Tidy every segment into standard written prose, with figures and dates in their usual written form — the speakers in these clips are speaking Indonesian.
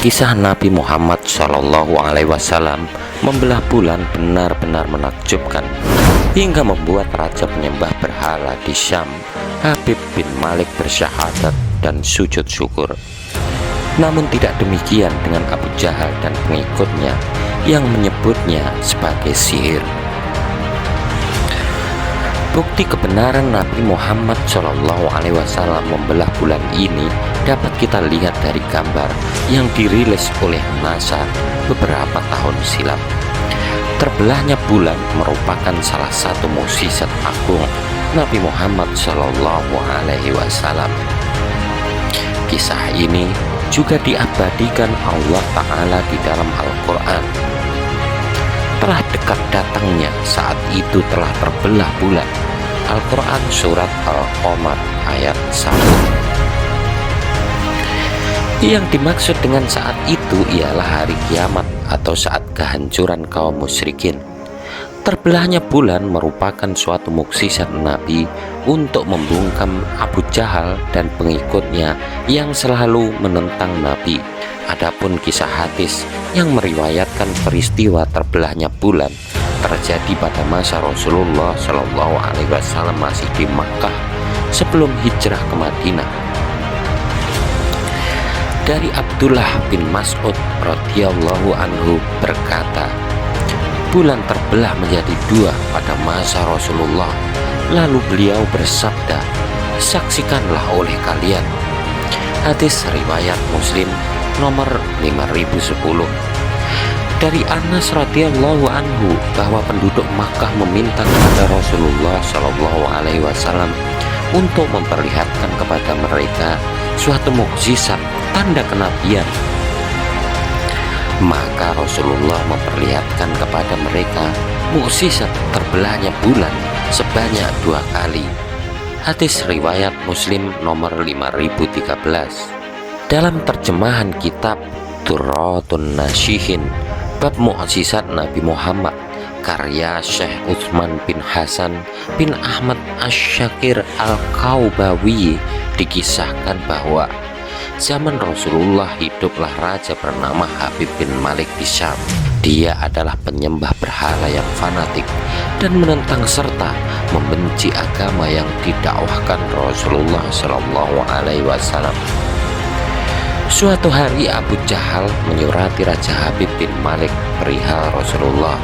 Kisah Nabi Muhammad SAW membelah bulan benar-benar menakjubkan, hingga membuat raja penyembah berhala di Syam, Habib bin Malik, bersyahadat dan sujud syukur. Namun tidak demikian dengan Abu Jahal dan pengikutnya yang menyebutnya sebagai sihir. Bukti kebenaran Nabi Muhammad SAW membelah bulan ini dapat kita lihat dari gambar yang dirilis oleh NASA beberapa tahun silam. Terbelahnya bulan merupakan salah satu mukjizat agung Nabi Muhammad SAW. Kisah ini juga diabadikan Allah Ta'ala di dalam Al-Quran. Telah dekat datangnya saat itu telah terbelah bulan. Al-Quran Surat Al-Qamar ayat 1. Yang dimaksud dengan saat itu ialah hari kiamat atau saat kehancuran kaum musyrikin. Terbelahnya bulan merupakan suatu mukjizat Nabi untuk membungkam Abu Jahal dan pengikutnya yang selalu menentang Nabi. Adapun kisah hadis yang meriwayatkan peristiwa terbelahnya bulan terjadi pada masa Rasulullah SAW masih di Makkah sebelum hijrah ke Madinah. Dari Abdullah bin Mas'ud radhiyallahu anhu berkata, bulan terbelah menjadi dua pada masa Rasulullah. Lalu beliau bersabda, saksikanlah oleh kalian. Hadis riwayat Muslim nomor 5010. Dari Anas radhiyallahu anhu bahwa penduduk Makkah meminta kepada Rasulullah SAW untuk memperlihatkan kepada mereka suatu mukjizat tanda kenabian. Maka Rasulullah memperlihatkan kepada mereka mukjizat terbelahnya bulan sebanyak 2 kali. Hadis riwayat Muslim nomor 5013. Dalam terjemahan kitab Durratun Nasyihin bab mukjizat Nabi Muhammad karya Syekh Utsman bin Hasan bin Ahmad Asy-Syakir Al-Kaubawi dikisahkan bahwa zaman Rasulullah hiduplah raja bernama Habib bin Malik di Syam. Dia adalah penyembah berhala yang fanatik dan menentang serta membenci agama yang didakwahkan Rasulullah SAW. Suatu hari Abu Jahal menyurati Raja Habib bin Malik perihal Rasulullah.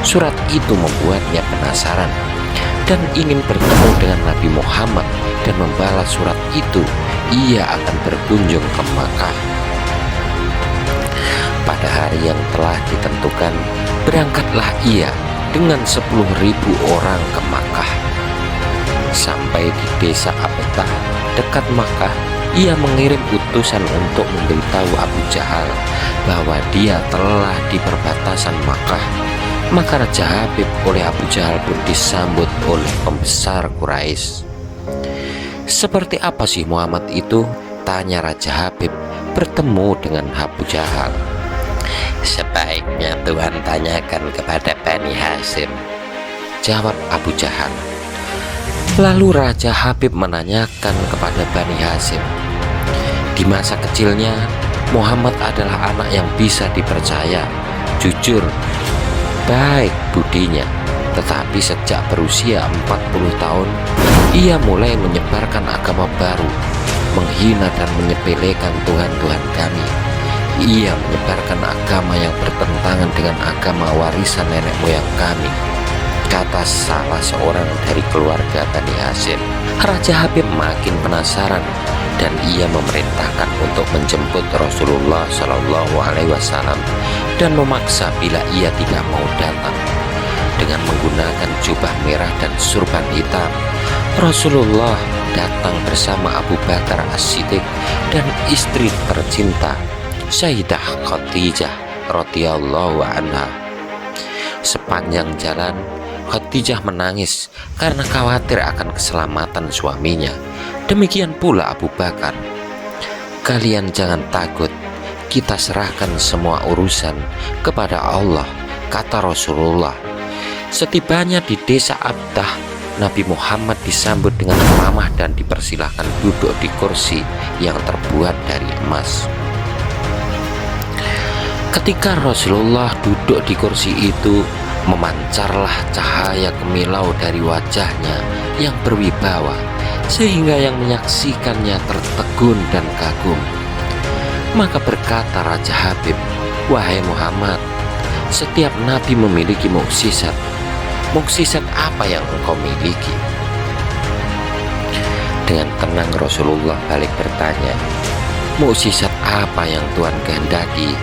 Surat itu membuatnya penasaran dan ingin bertemu dengan Nabi Muhammad dan membalas surat itu. Ia akan berkunjung ke Makkah. Pada hari yang telah ditentukan, berangkatlah ia dengan 10.000 orang ke Makkah. Sampai di desa Abtah dekat Makkah, ia mengirim utusan untuk memberitahu Abu Jahal bahwa dia telah di perbatasan Makkah. Maka Raja Habib oleh Abu Jahal pun disambut oleh pembesar Quraisy. Seperti apa sih Muhammad itu? Tanya Raja Habib bertemu dengan Abu Jahal. Sebaiknya Tuhan tanyakan kepada Bani Hashim, jawab Abu Jahal. Lalu Raja Habib menanyakan kepada Bani Hashim. Di masa kecilnya, Muhammad adalah anak yang bisa dipercaya, jujur, baik budinya. Tetapi sejak berusia 40 tahun, ia mulai menyebarkan agama baru, menghina dan menyepelekan Tuhan-Tuhan kami. Ia menyebarkan agama yang bertentangan dengan agama warisan nenek moyang kami, kata salah seorang dari keluarga Bani Hashim. Raja Habib makin penasaran dan ia memerintahkan untuk menjemput Rasulullah SAW dan memaksa bila ia tidak mau datang. Dengan menggunakan jubah merah dan surban hitam, Rasulullah datang bersama Abu Bakar As-Siddiq dan istri tercinta Sayyidah Khadijah radhiyallahu anha. Sepanjang jalan, Khadijah menangis karena khawatir akan keselamatan suaminya. Demikian pula Abu Bakar. Kalian jangan takut, kita serahkan semua urusan kepada Allah, kata Rasulullah. Setibanya di desa Abtah, Nabi Muhammad disambut dengan ramah dan dipersilahkan duduk di kursi yang terbuat dari emas. Ketika Rasulullah duduk di kursi itu, memancarlah cahaya kemilau dari wajahnya yang berwibawa, sehingga yang menyaksikannya tertegun dan kagum. Maka berkata Raja Habib, "Wahai Muhammad, setiap nabi memiliki mukjizat. Mukjizat apa yang engkau miliki?" Dengan tenang Rasulullah balik bertanya, "Mukjizat apa yang Tuhan kehendaki?"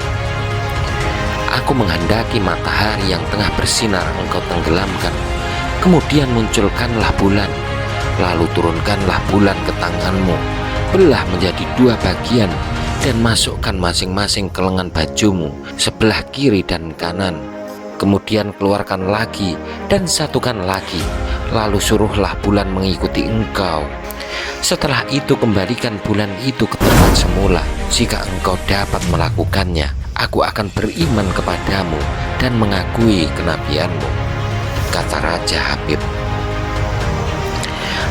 "Aku menghendaki matahari yang tengah bersinar engkau tenggelamkan, kemudian munculkanlah bulan, lalu turunkanlah bulan ke tanganmu, belah menjadi 2 bagian, dan masukkan masing-masing ke lengan bajumu sebelah kiri dan kanan. Kemudian keluarkan lagi dan satukan lagi, lalu suruhlah bulan mengikuti engkau. Setelah itu kembalikan bulan itu ke tempat semula. Jika engkau dapat melakukannya, aku akan beriman kepadamu dan mengakui kenabianmu," kata Raja Habib.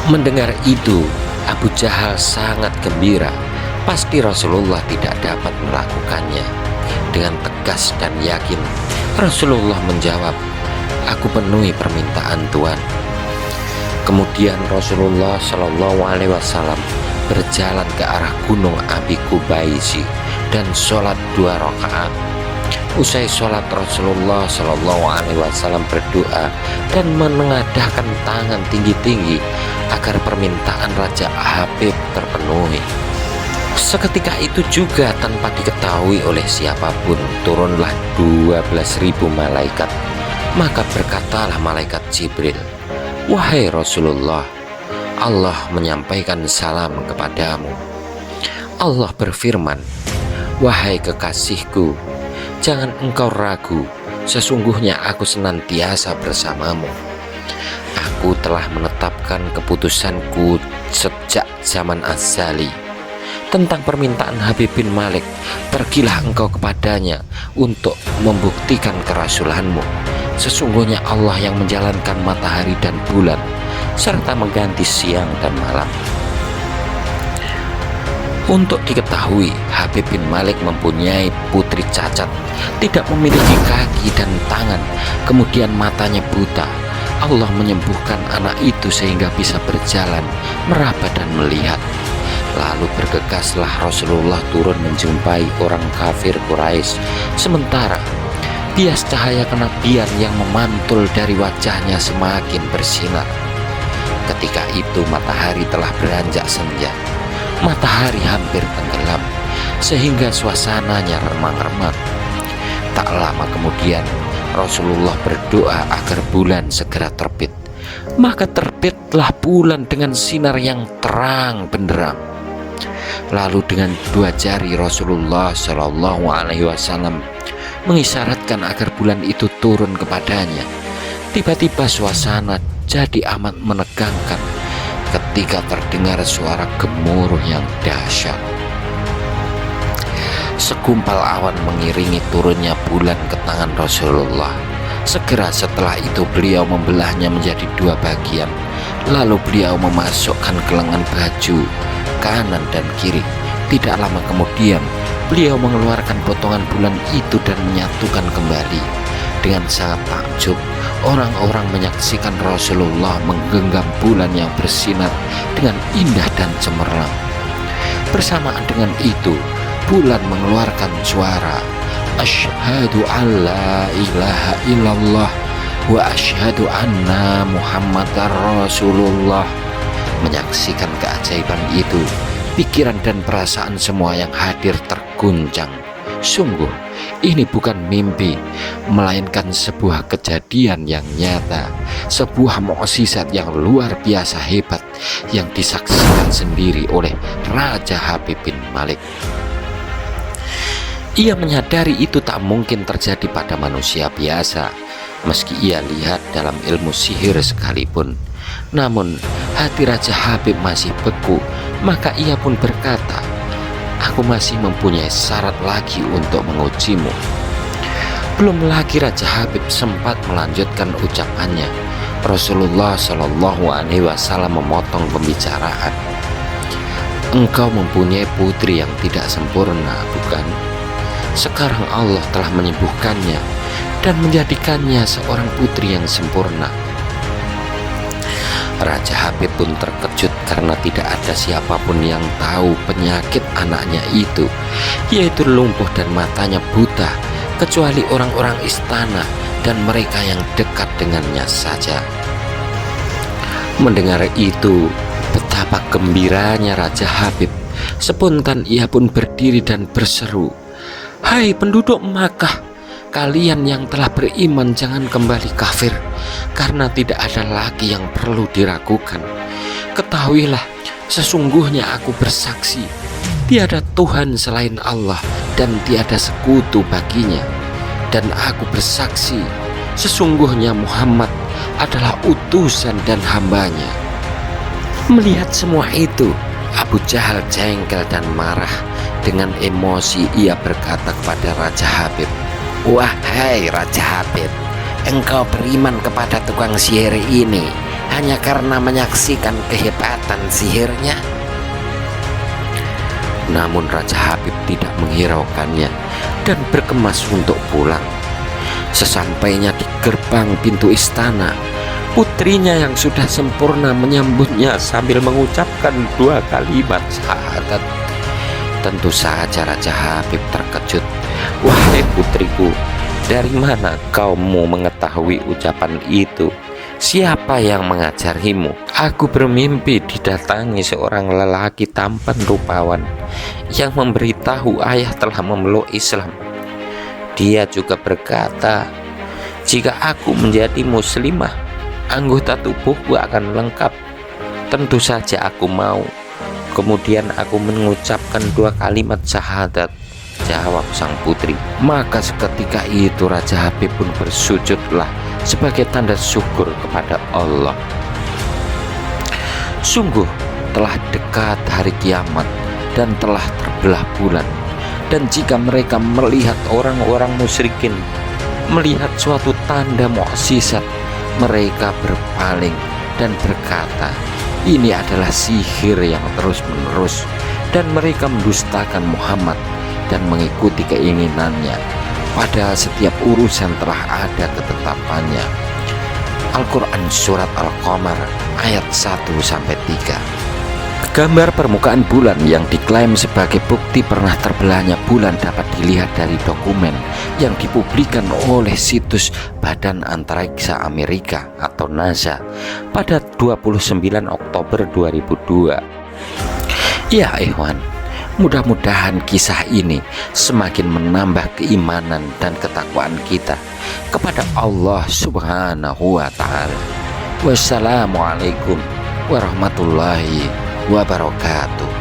Mendengar itu, Abu Jahal sangat gembira. Pasti Rasulullah tidak dapat melakukannya. Dengan tegas dan yakin, Rasulullah menjawab, "Aku penuhi permintaan Tuhan." Kemudian Rasulullah Shallallahu Alaihi Wasallam berjalan ke arah gunung Abi Kubaisi dan sholat 2 rakaat. Usai sholat, Rasulullah Shallallahu Alaihi Wasallam berdoa dan menengadahkan tangan tinggi-tinggi agar permintaan Raja Habib terpenuhi. Seketika itu juga, tanpa diketahui oleh siapapun, turunlah 12.000 malaikat. Maka berkatalah malaikat Jibril, "Wahai Rasulullah, Allah menyampaikan salam kepadamu." Allah berfirman, "Wahai kekasihku, jangan engkau ragu, sesungguhnya aku senantiasa bersamamu. Aku telah menetapkan keputusanku sejak zaman azali. Tentang permintaan Habib bin Malik, pergilah engkau kepadanya untuk membuktikan kerasulanmu. Sesungguhnya Allah yang menjalankan matahari dan bulan, serta mengganti siang dan malam." Untuk diketahui, Habib bin Malik mempunyai putri cacat, tidak memiliki kaki dan tangan, kemudian matanya buta. Allah menyembuhkan anak itu sehingga bisa berjalan, meraba dan melihat. Lalu bergegaslah Rasulullah turun menjumpai orang kafir Quraisy. Sementara bias cahaya kenabian yang memantul dari wajahnya semakin bersinar. Ketika itu matahari telah beranjak senja. Matahari hampir tenggelam, sehingga suasananya remang-remang. Tak lama kemudian Rasulullah berdoa agar bulan segera terbit. Maka terbitlah bulan dengan sinar yang terang benderang. Lalu dengan 2 jari Rasulullah Shallallahu Alaihi Wasallam mengisyaratkan agar bulan itu turun kepadanya. Tiba-tiba suasana jadi amat menegangkan ketika terdengar suara gemuruh yang dahsyat. Segumpal awan mengiringi turunnya bulan ke tangan Rasulullah. Segera setelah itu beliau membelahnya menjadi 2 bagian. Lalu beliau memasukkan ke lengan baju kanan dan kiri. Tidak lama kemudian beliau mengeluarkan potongan bulan itu dan menyatukan kembali. Dengan sangat takjub, orang-orang menyaksikan Rasulullah menggenggam bulan yang bersinar dengan indah dan cemerlang. Bersamaan dengan itu, bulan mengeluarkan suara, "Asyhadu an la ilaha illallah wa asyhadu anna Muhammadar Rasulullah." Menyaksikan keajaiban itu, pikiran dan perasaan semua yang hadir terguncang. Sungguh, ini bukan mimpi, melainkan sebuah kejadian yang nyata, sebuah mukjizat yang luar biasa hebat yang disaksikan sendiri oleh Raja Habib bin Malik. Ia menyadari itu tak mungkin terjadi pada manusia biasa, meski ia lihat dalam ilmu sihir sekalipun. Namun hati Raja Habib masih beku, maka ia pun berkata, "Aku masih mempunyai syarat lagi untuk mengujimu." Belum lagi Raja Habib sempat melanjutkan ucapannya, Rasulullah Shallallahu Alaihi Wasallam memotong pembicaraan. "Engkau mempunyai putri yang tidak sempurna, bukan? Sekarang Allah telah menyembuhkannya dan menjadikannya seorang putri yang sempurna. Raja Habib pun terkejut karena tidak ada siapapun yang tahu penyakit anaknya itu, yaitu lumpuh dan matanya buta, kecuali orang-orang istana dan mereka yang dekat dengannya saja. Mendengar itu, betapa gembiranya Raja Habib. Spontan ia pun berdiri dan berseru, "Hai penduduk Makkah, kalian yang telah beriman jangan kembali kafir, karena tidak ada lagi yang perlu diragukan. Ketahuilah, sesungguhnya aku bersaksi, tiada Tuhan selain Allah dan tiada sekutu baginya. Dan aku bersaksi, sesungguhnya Muhammad adalah utusan dan hambanya." Melihat semua itu, Abu Jahal jengkel dan marah. Dengan emosi ia berkata kepada Raja Habib, "Wahai Raja Habib, engkau beriman kepada tukang sihir ini hanya karena menyaksikan kehebatan sihirnya?" Namun Raja Habib tidak menghiraukannya dan berkemas untuk pulang. Sesampainya di gerbang pintu istana, putrinya yang sudah sempurna menyambutnya sambil mengucapkan 2 kalimat syahadat. Tentu saja Raja Habib terkejut. "Wahai putriku, dari mana kamu mengetahui ucapan itu? Siapa yang mengajarimu?" "Aku bermimpi didatangi seorang lelaki tampan rupawan yang memberitahu ayah telah memeluk Islam. Dia juga berkata, jika aku menjadi muslimah, anggota tubuhku akan lengkap. Tentu saja aku mau. Kemudian aku mengucapkan 2 kalimat syahadat," jawab sang putri. Maka seketika itu Raja Habib pun bersujudlah sebagai tanda syukur kepada Allah. Sungguh telah dekat hari kiamat dan telah terbelah bulan. Dan jika mereka melihat orang-orang musyrikin melihat suatu tanda mukjizat, mereka berpaling dan berkata, "Ini adalah sihir yang terus-menerus," dan mereka mendustakan Muhammad dan mengikuti keinginannya, padahal setiap urusan telah ada ketetapannya. Al-Quran Surat Al-Qamar ayat 1-3. Gambar permukaan bulan yang diklaim sebagai bukti pernah terbelahnya bulan dapat dilihat dari dokumen yang dipublikkan oleh situs Badan Antariksa Amerika atau NASA pada 29 Oktober 2002. Ya ikhwan, mudah-mudahan kisah ini semakin menambah keimanan dan ketakwaan kita kepada Allah Subhanahu wa Ta'ala. Wassalamualaikum warahmatullahi wabarakatuh.